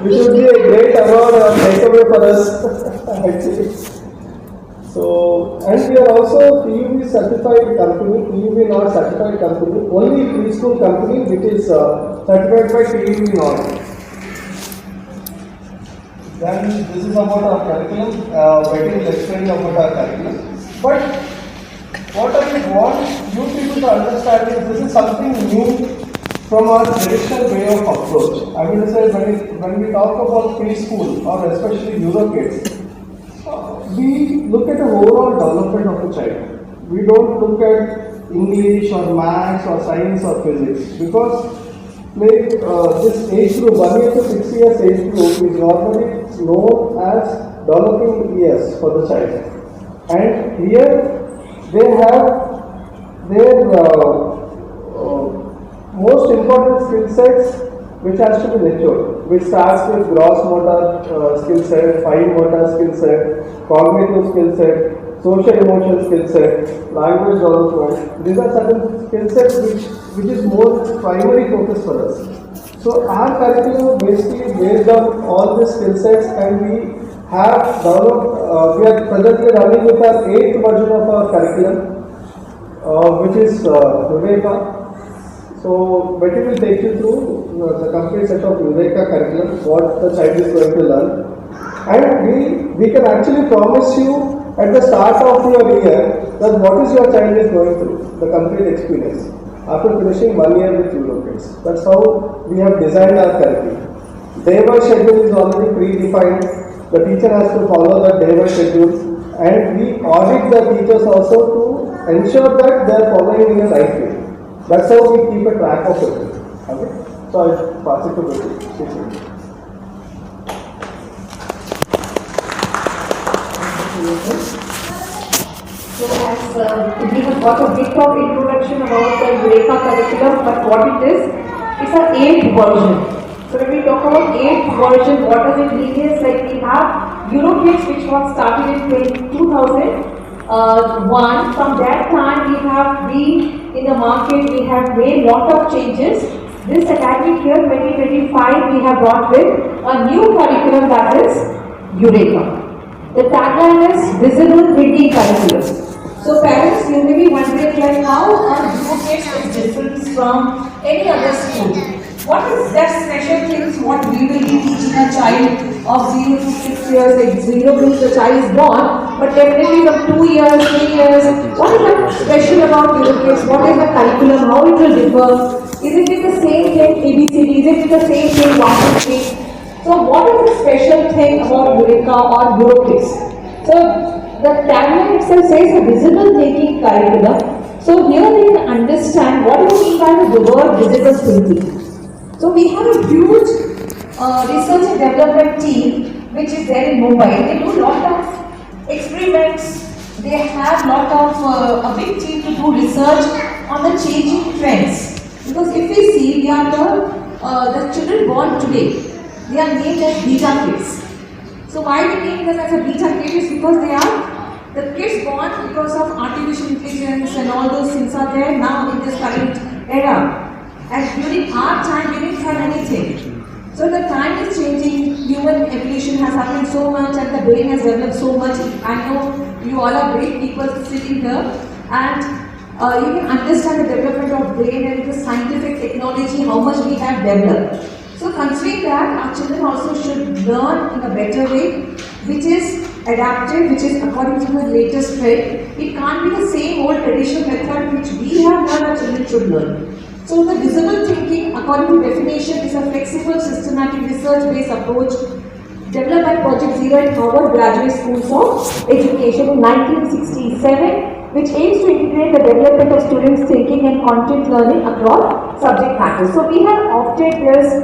which would be a great award or takeaway for us actually. So, and we are also PUB certified company, PUB not certified company, only preschool company which is certified by PUB not. Then this is about our curriculum, Betty will explain about our curriculum. But what I want you people to understand is this is something new from our traditional way of approach. I will say when we talk about preschool or especially Eurokids, we look at the overall development of the child. We don't look at English or maths or science or physics because this age group, 1 year to 6 years age group is normally known as developing years for the child. And here they have their most important skill sets which has to be matured, which starts with gross motor skill set, fine motor skill set, cognitive skill set, social emotional skill set, language development. These are certain skill sets which is more primary focus for us. So our curriculum basically based on all these skill sets, and we have developed, we are presently running with our 8th version of our curriculum, which is Eureka. So Betty will take you through the complete set of Eureka curriculum, what the child is going to learn. And we can actually promise you at the start of your year that what is your child is going through, the complete experience, after finishing 1 year with Eurokids. That's how we have designed our curriculum. Day-wise schedule is already predefined. The teacher has to follow that day-wise schedule, and we audit the teachers also to ensure that they are following in the right way. That's how we keep a track of it. Okay? So I'll pass it to Betty. So as we have got a bit of introduction about the Eureka curriculum, but what it is, it's an 8th version. So when we talk about 8th version, what does it mean is like we have Eurokids which was started in 2001. From that time we have been in the market, we have made lot of changes. This academic year 2025 we have brought with a new curriculum, that is Eureka. The tagline is visible thinking curriculum. So parents, you may be wondering like how our Eurokids is different from any other school. What is that special things what we will be teaching a child of 0 to 6 years? Like 0 means the child is born, but definitely from 2 years, 3 years. What is that special about Eurokids? What is the curriculum? How it will differ? Is it the same thing ABCD? Is it the same thing 1 to 3? So what is the special thing about Eureka or Eurokids? So the tagline itself says a visible thinking curriculum. So here we can understand what do we mean by the word visible thinking. So we have a huge research and development team which is there in Mumbai. They do a lot of experiments. They have a lot of a big team to do research on the changing trends. Because if we see, we are the children born today. They are named as beta kids. So why we name them as a beta kid is because they are the kids born because of artificial intelligence and all those things are there now in this current era. And during our time, we didn't have anything. So the time is changing, human evolution has happened so much and the brain has developed so much. I know you all are great people sitting here and you can understand the development of brain and the scientific technology, how much we have developed. So considering that, our children also should learn in a better way, which is adaptive, which is according to the latest trend. It can't be the same old traditional method which we have learned, our children should learn. So the visible thinking, according to definition, is a flexible, systematic, research-based approach developed by Project Zero at Harvard Graduate Schools of Education in 1967, which aims to integrate the development of students' thinking and content learning across subject matters. So we have opted this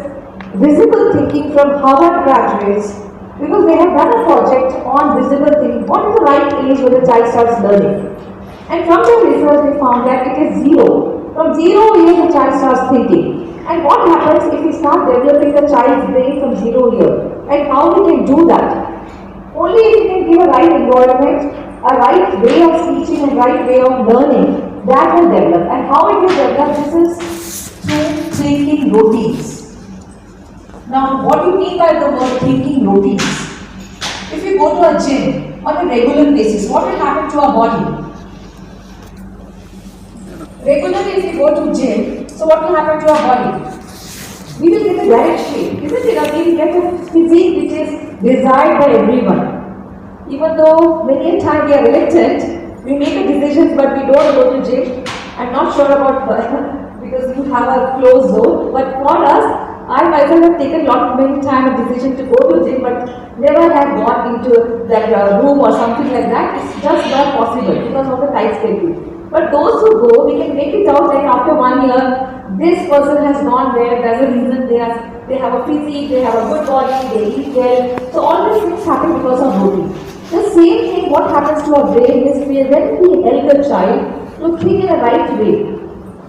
visible thinking from Harvard graduates because they have done a project on visible thinking. What is the right age when the child starts learning? And from the research, they found that it is 0. From 0 years, the child starts thinking. And what happens if we start developing the child's brain from 0 year? And how we can do that? Only if we can give a right environment, a right way of teaching and right way of learning, that will develop. And how it will develop, this is through thinking routines. Now, what do you mean by the word thinking routines? If you go to a gym on a regular basis, what will happen to our body? Regularly, if you go to gym, so what will happen to our body? We will get a right shape, isn't it? We will get a physique which is desired by everyone. Even though many a time we are reluctant, we make a decision but we don't go to gym. I'm not sure about because you have a closed zone. But for us, I myself have taken many time a decision to go to gym, but never have gone into that room or something like that. It's just not possible because of the tight schedule. But those who go, we can make it out like after 1 year, this person has gone there, there's a reason they have a physique, they have a good body, they eat well. So all these things happen because of routine. The same thing what happens to our brain is when we help the child to think in a right way.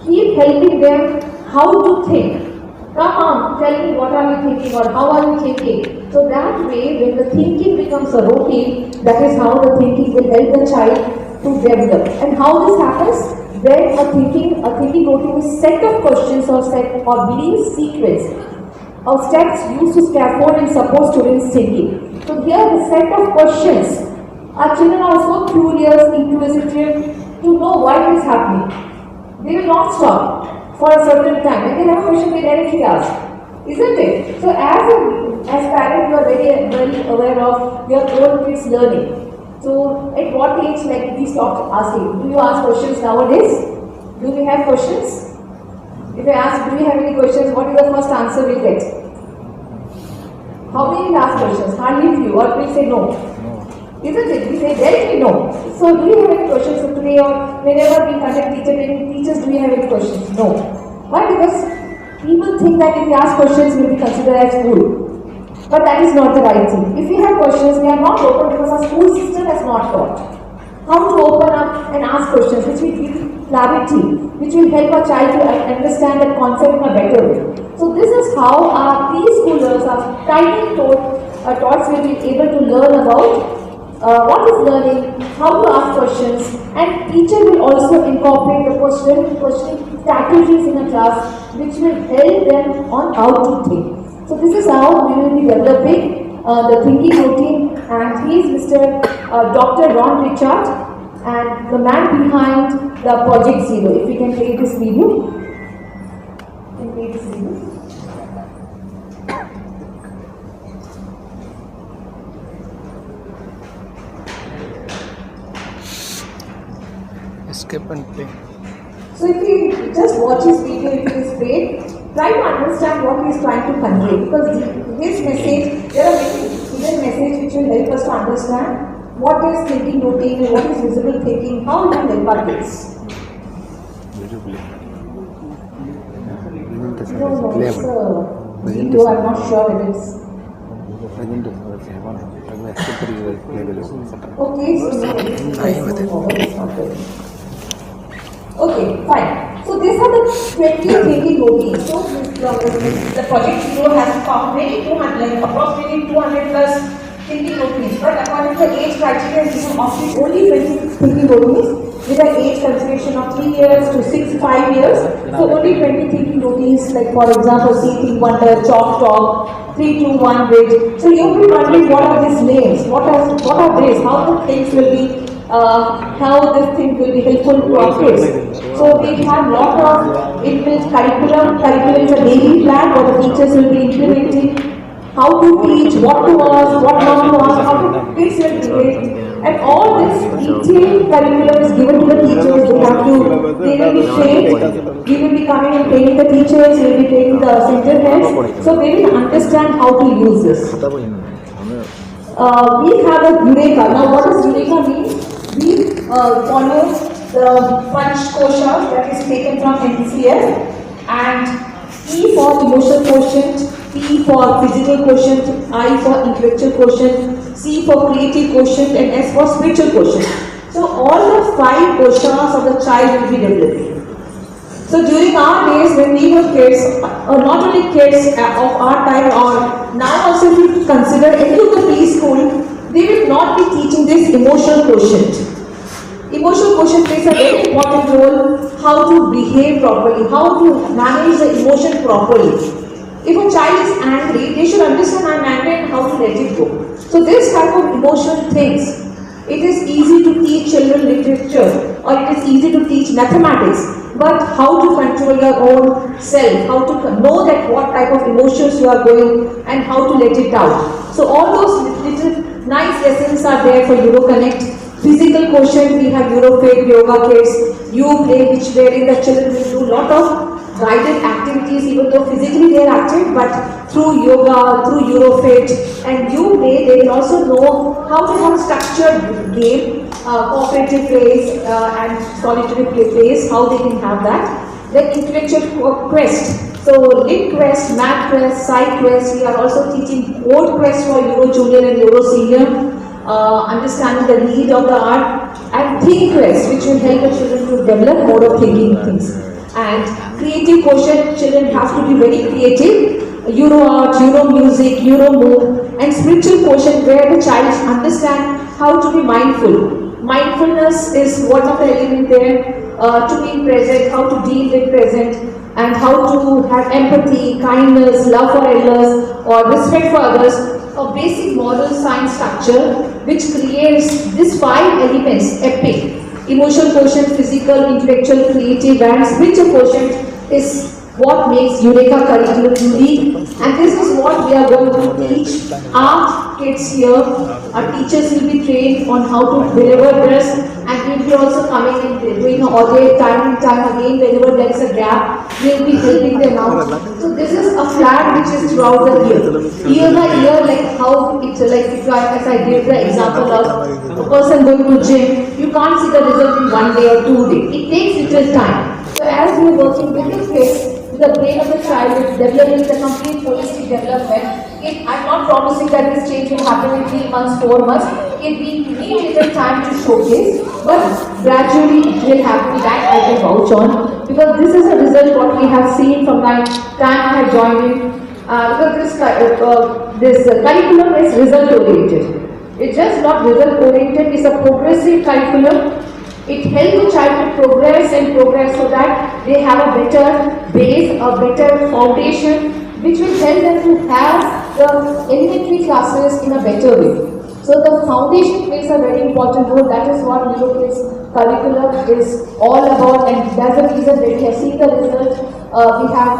Keep helping them how to think. Come on, tell me what are you thinking or how are you thinking. So that way when the thinking becomes a routine, that is how the thinking will help the child to develop. And how this happens? When a thinking routine is set of questions or belief sequence or steps used to scaffold and support students' thinking. So here the set of questions. Our children are so curious, inquisitive to know why it is happening. They will not stop for a certain time. When they have a question, they directly ask. Isn't it? So as parent, you are very well aware of your own kids' learning. So, at what age, like we stopped asking? Do you ask questions nowadays? Do we have questions? If I ask, do you have any questions? What is the first answer we get? How many ask questions? Hardly few, or we say no. Isn't it? We say directly no. So, do you have any questions? So today or whenever we conduct teacher training, teachers, do you have any questions? No. Why? Because people think that if we ask questions, we will be considered as cool. But that is not the right thing. If we have questions, we are not open because our school system has not taught how to open up and ask questions, which will give clarity, which will help our child to understand the concept in a better way. So this is how our preschoolers, our tiny tots will be able to learn about what is learning, how to ask questions, and teacher will also incorporate the questioning strategies in a class, which will help them on how to think. So this is how we will be developing the thinking routine, and he is Mr. Dr. Ron Richard, and the man behind the Project Zero. If we can play this video. Can play this video. Escape and play. So if you just watch his video, if it is great, try to understand what he is trying to convey, because his message, there are many hidden messages which will help us to understand what is thinking routine and what is visible thinking, how it will help our kids. No, it's a video, I'm not sure it is. Okay, okay, fine. So these are the 20 thinking routines. So the Project Zero has found many 200, like approximately 200 plus thinking routines. But according to the age criteria, we have opted only 20 thinking routines with an age consideration of 3 years to 5 years. So only 20 thinking routines, like for example, See, Think, Wonder, Chalk, Talk, 3, 2, 1, Bridge. So you'll be wondering what are these names? What are these? How the things will be? How this thing will be helpful to our kids. So we have lot of inbuilt curriculum. Curriculum is a daily plan where the teachers will be implementing how to teach, what to ask, what not to ask, how to kids will behave. And all this detailed curriculum is given to the teachers. They will be trained. We will be coming and training the teachers. We will be training the center heads. So they will understand how to use this. We have a Eureka. Now what does Eureka mean? We follow the punch kosha that is taken from NCF, and E for emotional quotient, P for physical quotient, I for intellectual quotient, C for creative quotient, and S for spiritual quotient. So all the 5 koshas of the child will be developing. So during our days when we were kids, or not only kids of our time, or now also if you consider any of the preschool, they will not be teaching this emotional quotient. Emotional quotient plays a very important role, how to behave properly, how to manage the emotion properly. If a child is angry, they should understand I'm angry and how to let it go. So this type of emotional things, it is easy to teach children literature or it is easy to teach mathematics, but how to control your own self, how to know that what type of emotions you are going and how to let it out. So all those little nice lessons are there for Euroconnect. Physical quotient, we have Eurokids, Yoga Kids, you play which wherein the children will do lot of guided activities even though physically they are active, but through yoga, through Eurofit and you play, they will also know how to have a structured game, cooperative plays and solitary plays, how they can have that. Then intellectual quest. So lit quest, math quest, sci quest, we are also teaching code quest for Euro Junior and Euro Senior. Understanding the need of the art, and think quest, which will help the children to develop mode of thinking things. And creative quotient, children have to be very creative. Euro art, Euro music, Euro move, and spiritual quotient where the child understand how to be mindful. Mindfulness is one of the elements there, to be present, how to deal with present, and how to have empathy, kindness, love for elders, or respect for others. A basic moral science structure which creates these 5 elements: epic, emotional quotient, physical, intellectual, creative, and spiritual quotient is what makes Eureka curriculum unique, and this is what we are going to teach our kids here. Our teachers will be trained on how to deliver this, and we will be also coming and doing an audit time and time again whenever there is a gap. We will be helping them out. So this is a plan which is throughout the year by year, like how it's like if I, as I gave the example of a person going to gym, you can't see the result in 1 day or 2 days. It takes little time. So as we are working with the kids, the brain of the child is developing the complete holistic development. I'm not promising that this change will happen in 3 months, 4 months. We need little time to showcase, but gradually it will happen. That I can vouch on, because this is a result what we have seen from the time I have joined in. Because this curriculum is result oriented. It's just not result oriented. It's a progressive curriculum. It helps the child to progress and progress so that they have a better base, a better foundation, which will help them to have the elementary classes in a better way. So the foundation plays a very important role. That is what Eurokids curriculum is all about, and that's the reason that we have seen the result. We have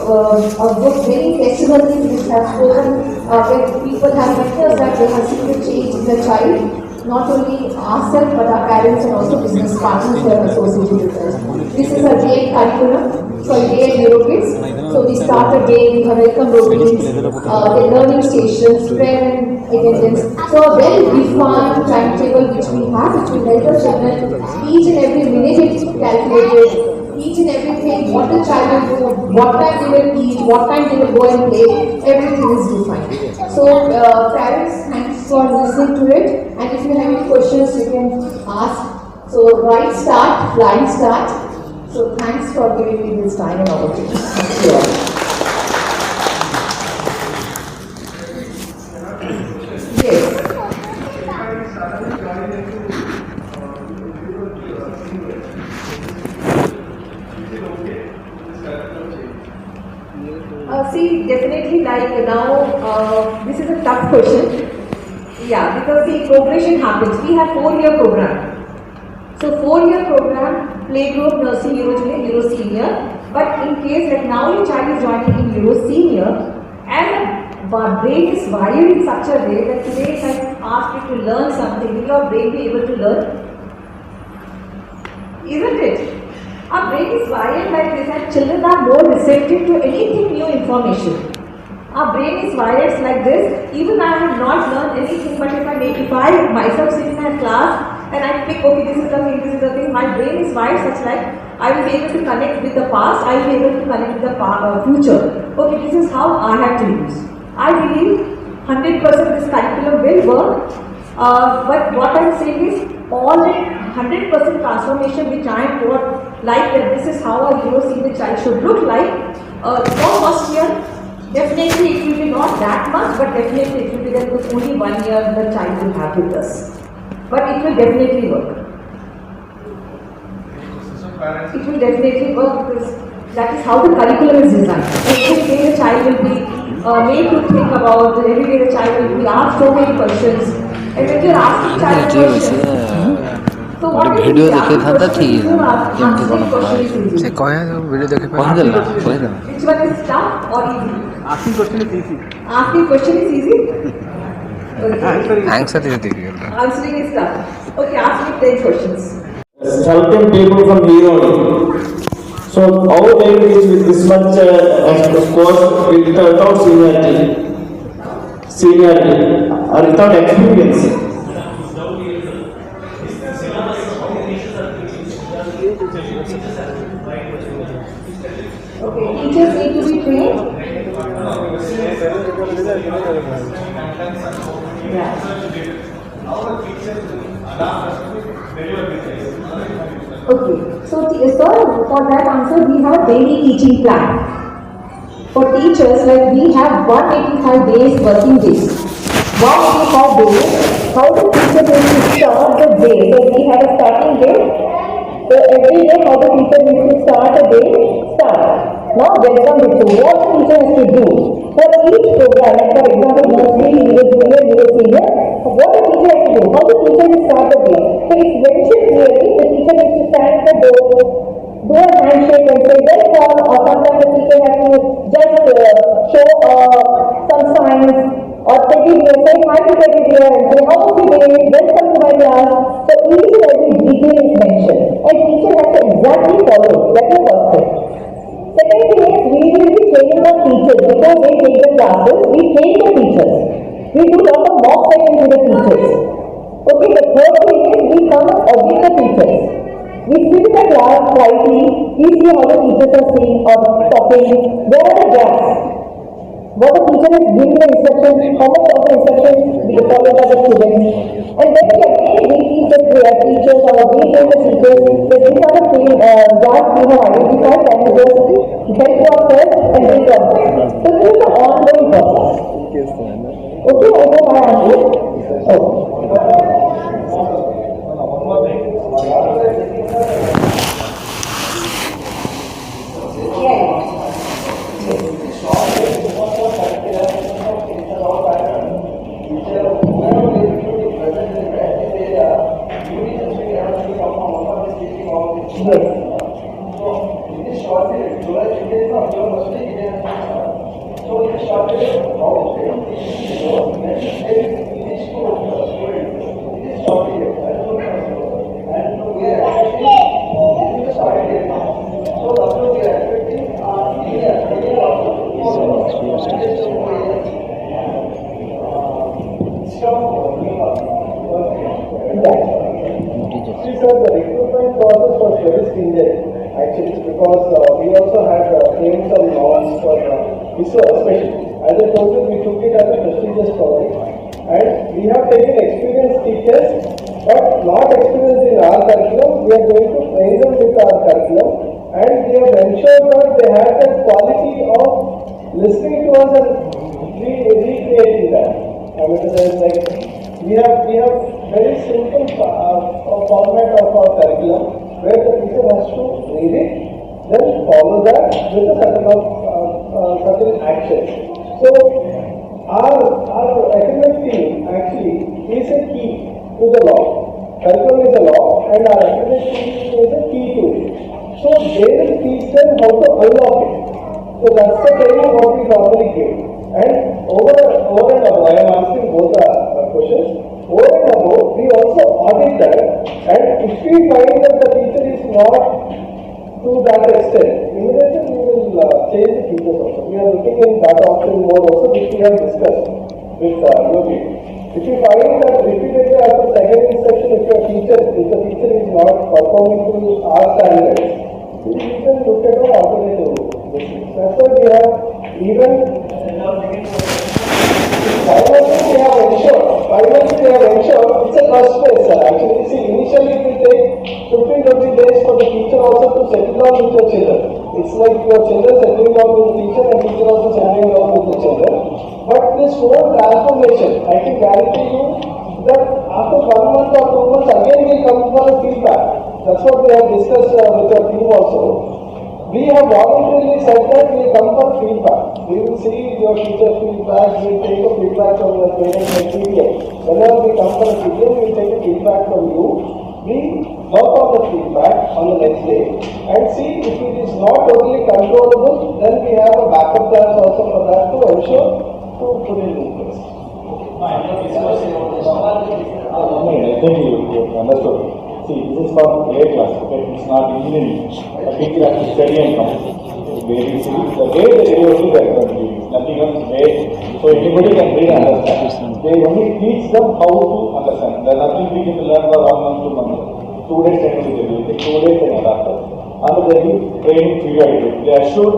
a good many testimonies which have spoken where people have witnessed that they have seen the change in the child. Not only ourselves but our parents and also business partners who are associated with us. This is a day curriculum for day at Eurokids. So we start a day, we have welcome routines, the learning stations, prayer and attendance. So a well-defined timetable which we have, which will help the children, each and every minute is calculated. Each and everything, what the child will do, what time they will eat, what time they will go and play, everything is defined. So, parents, thanks for listening to it. And if you have any questions, you can ask. So, right start, flying start. So, thanks for giving me this time and opportunity. Thank you all. Yes. See, definitely like now, this is a tough question. Yeah, because the progression happens. We have 4-year program. So 4-year program, playgroup, nursery, Euro Junior, Euro Senior. But in case like now your child is joining in Euro Senior, and the brain is wired in such a way that today if I ask you to learn something, will your brain be able to learn? Isn't it? Our brain is wired like this, and children are more receptive to anything new information. Our brain is wired like this. Even I have not learned anything, but if I myself sit in a class and I pick, okay, this is the thing, this is the thing, my brain is wired such like I will be able to connect with the past, I will be able to connect with the future. Okay, this is how I have to use. I believe 100% this curriculum will work, but what I am saying is all that 100% transformation which I am taught, like that this is how a Euro Senior child should look like. For first year, definitely it will be not that much, but definitely it will be that with only 1 year the child will have with us. But it will definitely work. It will definitely work because That is how the curriculum is designed. Every day the child will be made to think about, every day the child will be asked so many questions. And when you are asking child questions, so what is video the দেখে asking থাকতা question ঠিক is you are কেমতি কোন answering question is easy. ସେ କହିବା video ଦେଖି କହିଦେଲା କହିଦେଲା Which one is tough or easy? Asking question is easy. Asking question is easy? Okay. Answer ଟିକେ ଦେଇଗଲା Answering is tough. Okay, ask me 10 questions. Certain people from Eurokids. So how they reach with this much course without seniority or without experience? Okay, teachers need to be trained. Yeah. Okay, so sir, for that answer we have a daily teaching plan. For teachers, like we have 185 days working days. 185 days, how the teacher needs to start the day. So we have a starting day. So every day how the teacher needs to start a day, start. Now welcome to what the teacher has to do. For each program, like for example, nursery, Euro Junior, Euro Senior, what the teacher has to do, how the teacher will start the day. So it's mentioned clearly, the teacher needs to stand at the door, do a handshake and say welcome, or sometimes the teacher has to just show some signs, or teddy bear, say hi to teddy bear and say how was your day, welcome to my class. So each and every detail is mentioned and teacher has to exactly follow. That is first thing. Second thing is we will be training our teachers. Before they take the classes, we train the teachers. We do lot of mock sessions with the teachers. Okay, the third thing is we come and audit the teachers. We sit in the class quietly, we see how the teachers are saying or talking, where are the gaps. What the teacher is giving the instructions, how much of the instructions be followed by the students. And then again we teach the teachers or we train the teachers that these are the gaps we have identified and we just help ourselves and build ourselves. So this is an ongoing process. Okay, I hope I answered. The recruitment process was very stringent actually because we also had framed some norms for ISO especially. As I told you, we took it as a prestigious project and we have taken experienced teachers but not experienced in our curriculum. We are going to train them with our curriculum and we have ensured that they have that quality of listening to us and recreating that. I mean, there's like we have very simple format of our curriculum where the teacher has to read it, then follow that with a certain action. So our academic team actually is a key to the law. Curriculum is a law and our academic team is a key to it. So they will teach them how to unlock it. So that's the training what we normally give. And over and above, I am asking both the questions. Over and above, we also audit that, and if we find that the teacher is not to that extent, immediately we will change the teachers also. We are looking in that option more also, which we have discussed with Yogi. If you find that repeatedly after second instruction, if the teacher is not performing to our standards, we can look at an alternative. That's why we have even finally we have ensured it's a trust phase, sir. Actually, see, initially it will take 15-20 days for the teacher also to settle down with the children. It's like your children settling down with the teacher and teacher also settling down with the children. But this whole transformation, I can guarantee you that after 1 month or 2 months again we come for a feedback. That's what we have discussed with your team also. We have voluntarily said that we come for feedback. We will see your teacher feedback, we will take a feedback from your parents and PTA. Whenever we come for a PTA, we will take a feedback from you. We work on the feedback on the next day and see if it is not totally controllable, then we have a backup plan also for that to ensure to put it in place. I think you understood. See, this is for grade class, okay? It's not engineering. A teacher has to study and come. Very see, the way they only get nothing else way. So anybody can read and understand. They only teach them how to understand. There is nothing we can learn for 1 month, 2 months. 2 days training will do. 2 days they adapt. And they will training periodically. They are sure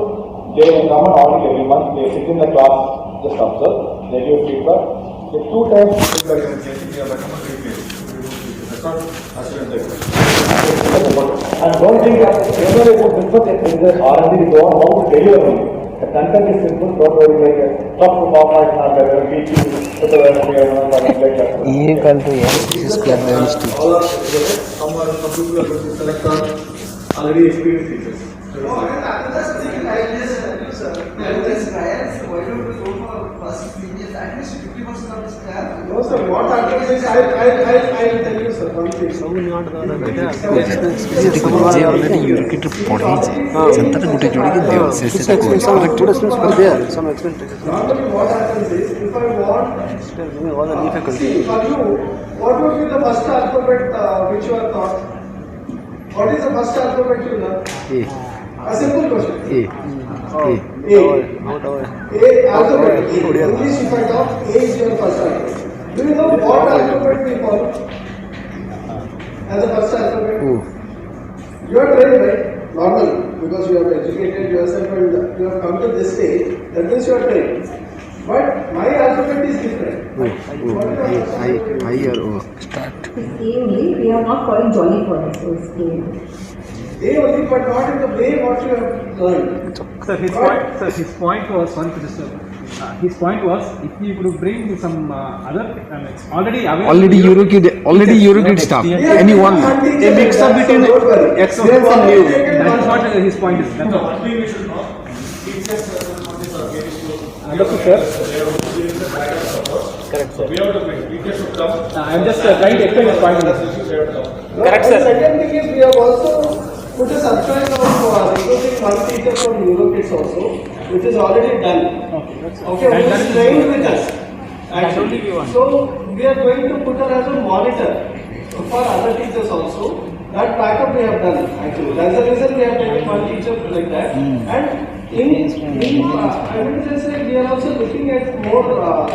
they will come and audit every month. They sit in the class, just observe. They give feedback. They 2 times feedback and and don't think that whenever you put input in the R&D, you don't know how to deliver it. The content is simple, don't worry like a tough format, not like a week, ये कल तो यार square dynasty Some people are going to select on already experienced teachers. No sir, what happens is I'll tell you sir, one thing. जे already EuroKid पढ़ी जनता गुटे जोड़ी के दियो से Normally what happens is if I want see for you, what would be the first alphabet which you are taught? What is the first alphabet you learn? A simple question. A alphabet. English if I talk, A is your first alphabet. Do you know what alphabet we follow as the first alphabet? You are trained, right? Normally, because you have educated yourself and you have come to this stage, that means you are trained. But my alphabet is different. I or O start It's A only, we are not calling jolly for it, so it's A. A only, but not in the way what you have learned. Sir, his point was his point was if you could bring some other already Eurokid stuff anyone a mix up between experience and new. That is what his point is. That's all. Understood, sir. Correct, sir. I am just trying to explain his point. Correct, sir. The second thing is we have also put a subscribe of recruiting one teacher from Eurokids also, which is already done. Okay, who is trained with us. Actually. So we are going to put her as a monitor for other teachers also. That backup we have done actually. That's the reason we have taken one teacher like that. And I will just say we are also looking at more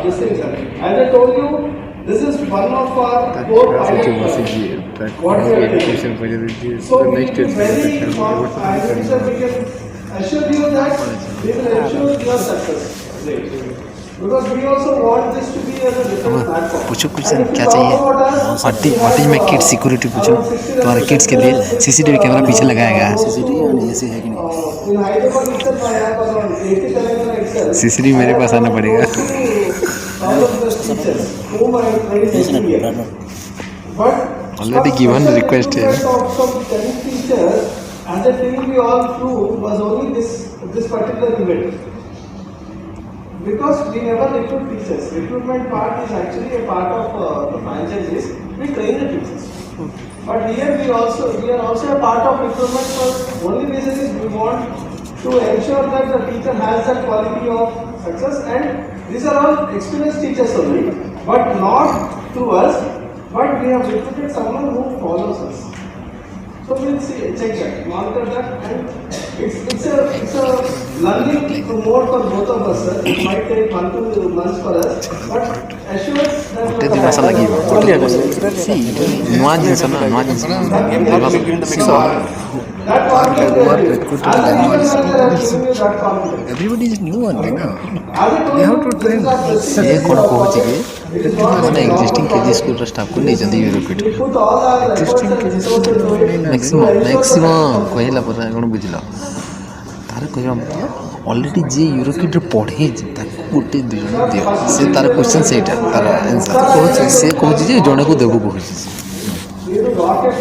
this thing, sir. As I told you, this is one of our core pilot projects. What we are taking. So we will be very smart. I will say we can assure you that we will ensure your success. Because we also want this to be as a different platform. पूछो कुछ क्या चाहिए what is my kids security पूछो तुम्हारे kids के लिए CCTV camera पीछे लगाया गया है In Hyderabad itself, I have around 80 Telangana itself. CCTV मेरे पास आना पड़ेगा All of the teachers whom I trained here. But Already given request here. Of some 10 teachers, as a team we all flew was only this particular event. Because we never recruit teachers. Recruitment part is actually a part of the franchises. We train the teachers. But here we are also a part of recruitment for only reason is we want to ensure that the teacher has that quality of success, and these are all experienced teachers only, but not through us, but we have recruited someone who follows us. So we'll see, check that, monitor that, and it's a learning mode for both of us, sir. It might take 1 to 2 months for us, but assure that ନୂଆ ଜିନିଷ ନା ନୂଆ ଜିନିଷ everybody is new one na they have to train ये कौन कहुची कि ମାନେ existing KG school ର staff को नहीं जल्दी Eurokids existing KG school maximum କହିଲା ପରେ କଣ ବୁଝିଲ तार कहवा ऑलरेडी जे यूरोकिड रे पढ़े ताको गोटे दुई जण दियो से तार क्वेश्चन सेटा तार आंसर कहू से कहू जे जणे को देबो कहू rocket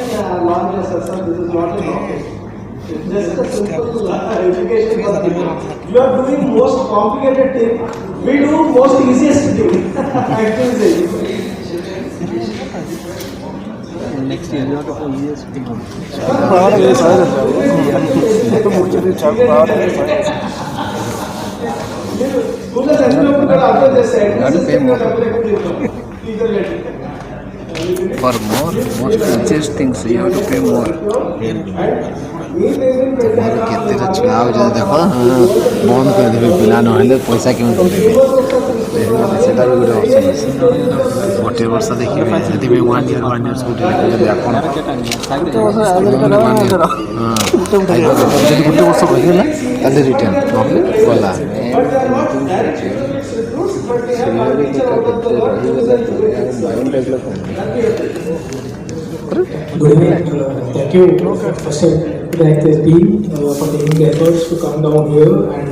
launcher, sir. This is not a rocket. just a simple education for people. You are doing most complicated thing. We do most easiest thing. Actually, next year you have to play years thing. For more, most easiest things you have to pay more. तुम्हारा केतेटा छुआ हो जाए देखो बंद कर देबे पिला न हेले पैसा केम देबे सेटा भी गोटे ऑप्शन अछि गोटे वर्ष देखिबे यदि भी 1 year स्कूल लेके जब आपण गोटे वर्ष आगे हां गोटे वर्ष होइला ताले रिटर्न नहले गला Good evening. Thank you first to the Access team for taking the efforts to come down here and.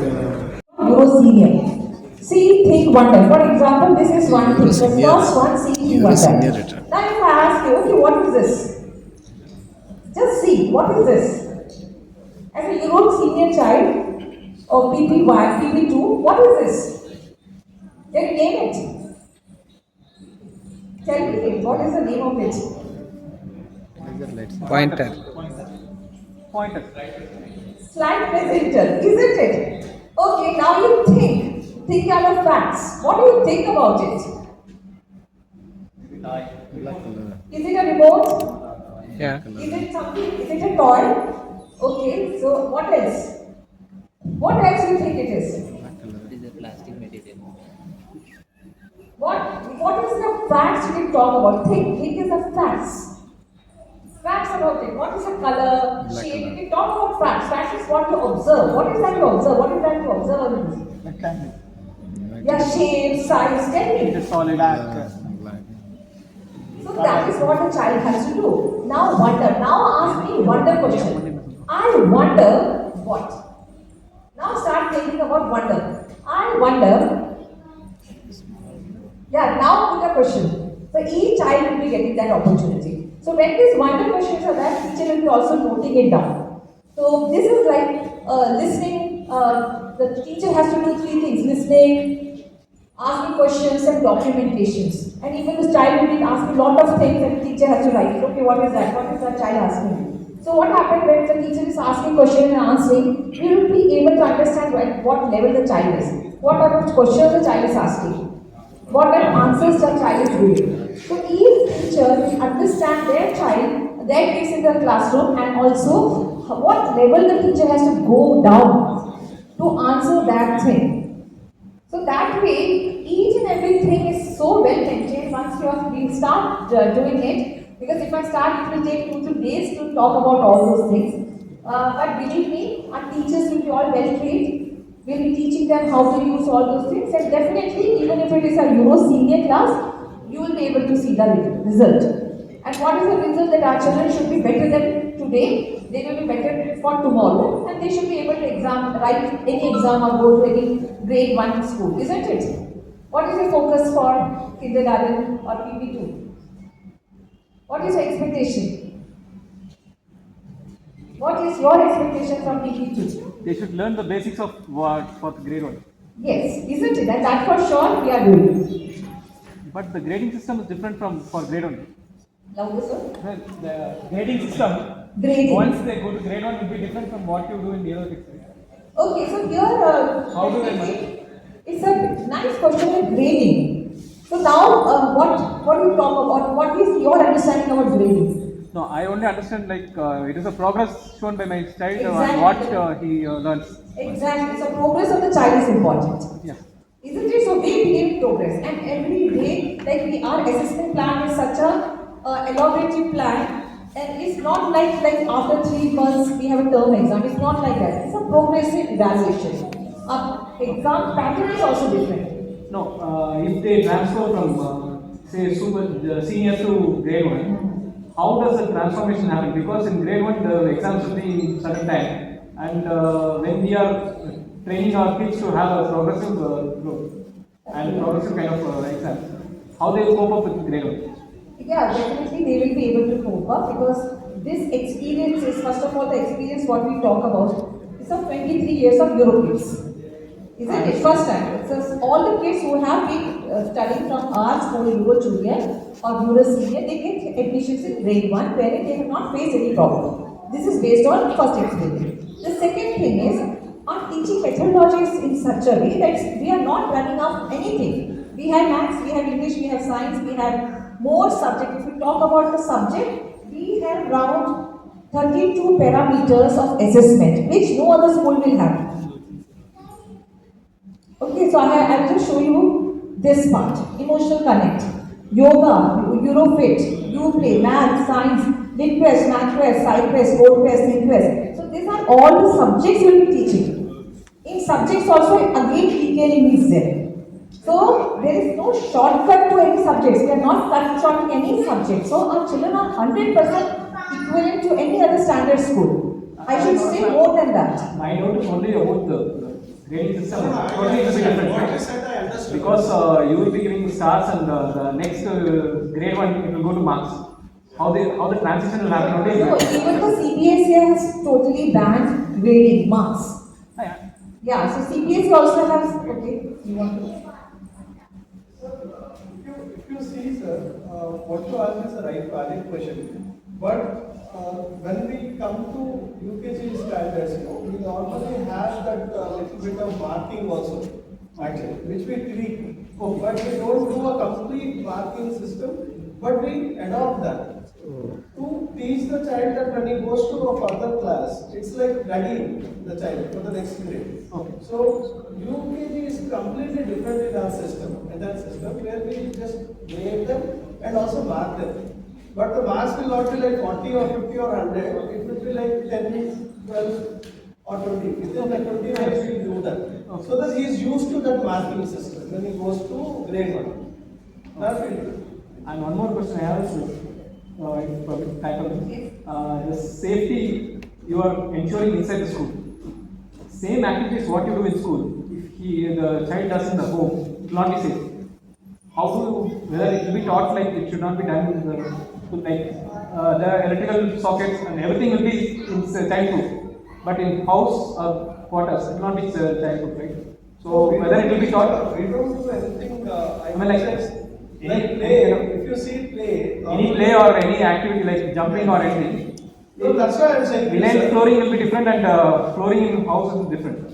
Euro senior. See, think wonder. For example, this is one thing. The first one, see, wonder. Now, if I ask you, okay, what is this? Just see, what is this? As a Euro senior child or PP1, PP2, what is this? Can you name it? Tell me, what is the name of it? Pointer. Slide presenter, isn't it? Okay, now you think out of facts. What do you think about it? Is it a remote? Yeah. Is it something? Is it a toy? Okay, so what else? What else do you think it is? What is the facts you can talk about? Think is the facts. Facts about it. What is the color, shape? You can talk about facts. Facts is what you observe. What is that you observe? What is that you observe? Yeah, shape, size. Tell me. It's a solid So that is what a child has to do. Now wonder. Now ask me wonder question. I wonder what? Now start thinking about wonder. I wonder. Yeah, now put a question. So each child will be getting that opportunity. So when these wonder questions are there, teacher will be also noting it down. So this is like listening. The teacher has to do 3 things: listening, asking questions, and documentations. And even the child will be asking a lot of things, and the teacher has to write. Okay, what is that? What is that child asking? So what happens when the teacher is asking question and answering? We will be able to understand at what level the child is, what type of questions the child is asking, what kind of answers the child is giving. So each teacher will understand their child, their case in the classroom, and also what level the teacher has to go down to answer that thing. So that way, each and everything is so well maintained once we start doing it. Because if I start, it will take 2 days to talk about all those things. But believe me, our teachers will be all well trained. We'll be teaching them how to use all those things, and definitely, even if it is a Euro senior class, you will be able to see the result. And what is the result? That our children should be better than today, they will be better for tomorrow, and they should be able to write any exam or go to any grade 1 school, isn't it? What is your focus for kindergarten or PP2? What is your expectation? What is your expectation from PP2? They should learn the basics of what for grade 1. Yes, isn't it? And that for sure we are doing. But the grading system is different from for grade 1. Louder, sir. Well, the grading system, Grading. once they go to grade 1, will be different from what you do in the Eurokids. Okay, so here, How do they manage? it's a nice question of grading. So now, what do you talk about? What is your understanding about grading? No, I only understand like it is a progress shown by my child on Exactly. what he learns. Exactly. So progress of the child is important. Yeah. Isn't it? So we believe progress, and every day, like our assessment plan is such a elaborative plan, and it's not like after 3 months we have a term exam. It's not like that. It's a progressive evaluation. Exam pattern is also different. No, if they transfer from say senior to grade 1, how does the transformation happen? Because in grade 1 the exams will be in certain time, and when we are training our kids to have a progressive growth and progressive kind of exams, how they will cope up with grade 1? Yeah, definitely they will be able to cope up because this experience is, first of all, the experience what we talk about is of 23 years of Eurokids. Isn't it? First time. It's just all the kids who have been studying from our school, Euro Junior or Euro Senior, they get admissions in grade 1 wherein they have not faced any problem. This is based on first experience. The second thing is, our teaching methodology is in such a way that we are not running out anything. We have maths, we have English, we have science, we have more subject. If we talk about the subject, we have around 32 parameters of assessment, which no other school will have. Okay, so I will just show you this part. Emotional connect, yoga, Eurofit, Uplay, math, science, lit quest, math quest, sci quest, code quest, lit quest. So these are all the subjects we will be teaching. In subjects also, again detailing is there. So there is no shortcut to any subjects. We are not cut short in any subject. So our children are 100% equivalent to any other standard school. I should say more than that. My note is only about the grading system. Totally it will be different. What you said, I understood. Because you will be giving stars and the next grade 1 it will go to marks. How the transition will happen only. No, even the CBSE has totally banned grading marks. Yeah. Yeah, so CBSE also has, okay, you want to? If you see, sir, what you ask is a right valid question. But when we come to UKG standards, we normally have that little bit of marking also, actually, which we tweak. But we don't do a complete marking system, but we adopt that to teach the child that when he goes to a further class, it's like readying the child for the next grade. Okay. So UKG is completely different in our system, where we just grade them and also mark them. But the marks will not be like 40 or 50 or 100, it will be like 10, 12 or 20. Within the 20 years we do that. Okay. So that he is used to that marking system when he goes to grade 1. That will do. And one more question I have is, if time permits, the safety you are ensuring inside the school. Same activities what you do in school, if the child does in the home, it will not be safe. How do you, whether it will be taught like it should not be done in the electrical sockets and everything will be in childproof, but in house quarters it will not be childproof, right? So whether it will be taught. We don't do anything. I mean like Like play, if you see play. Any play or any activity like jumping or anything. No, that's why I'm saying. Villain flooring will be different and flooring in house is different.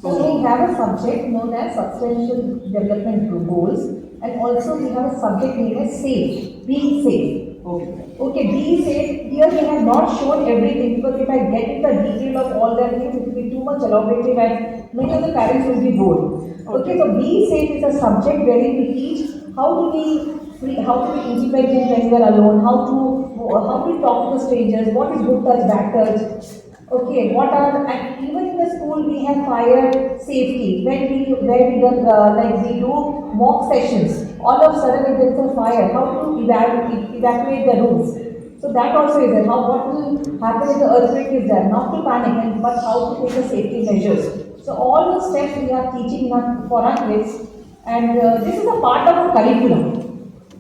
So we have a subject known as substantial development goals, and also we have a subject named as safe, being safe. Okay. Okay, being safe, here we have not shown everything because if I get into the detail of all that things, it will be too much elaborative and many of the parents will be bored. Okay, so being safe is a subject wherein we teach how to be independent when you are alone, how to talk to strangers, what is good touch, bad touch. Okay, and even in the school we have fire safety where we do mock sessions. All of a sudden if there is a fire, how to evacuate the rooms. So that also is there. What will happen if the earthquake is there? Not to panic, but how to take the safety measures. So all the steps we are teaching for our kids, and this is a part of a curriculum.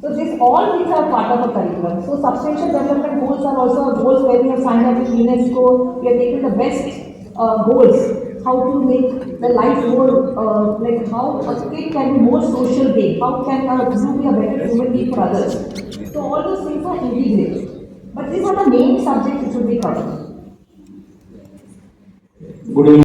So all these are part of a curriculum. So substantial development goals are also goals where we have signed up with UNESCO. We are taking the best goals. How to make the life more, like how a kid can be more social being. How can you be a better human being for others. So all those things are integrated. But these are the main subjects which will be covered. Good evening.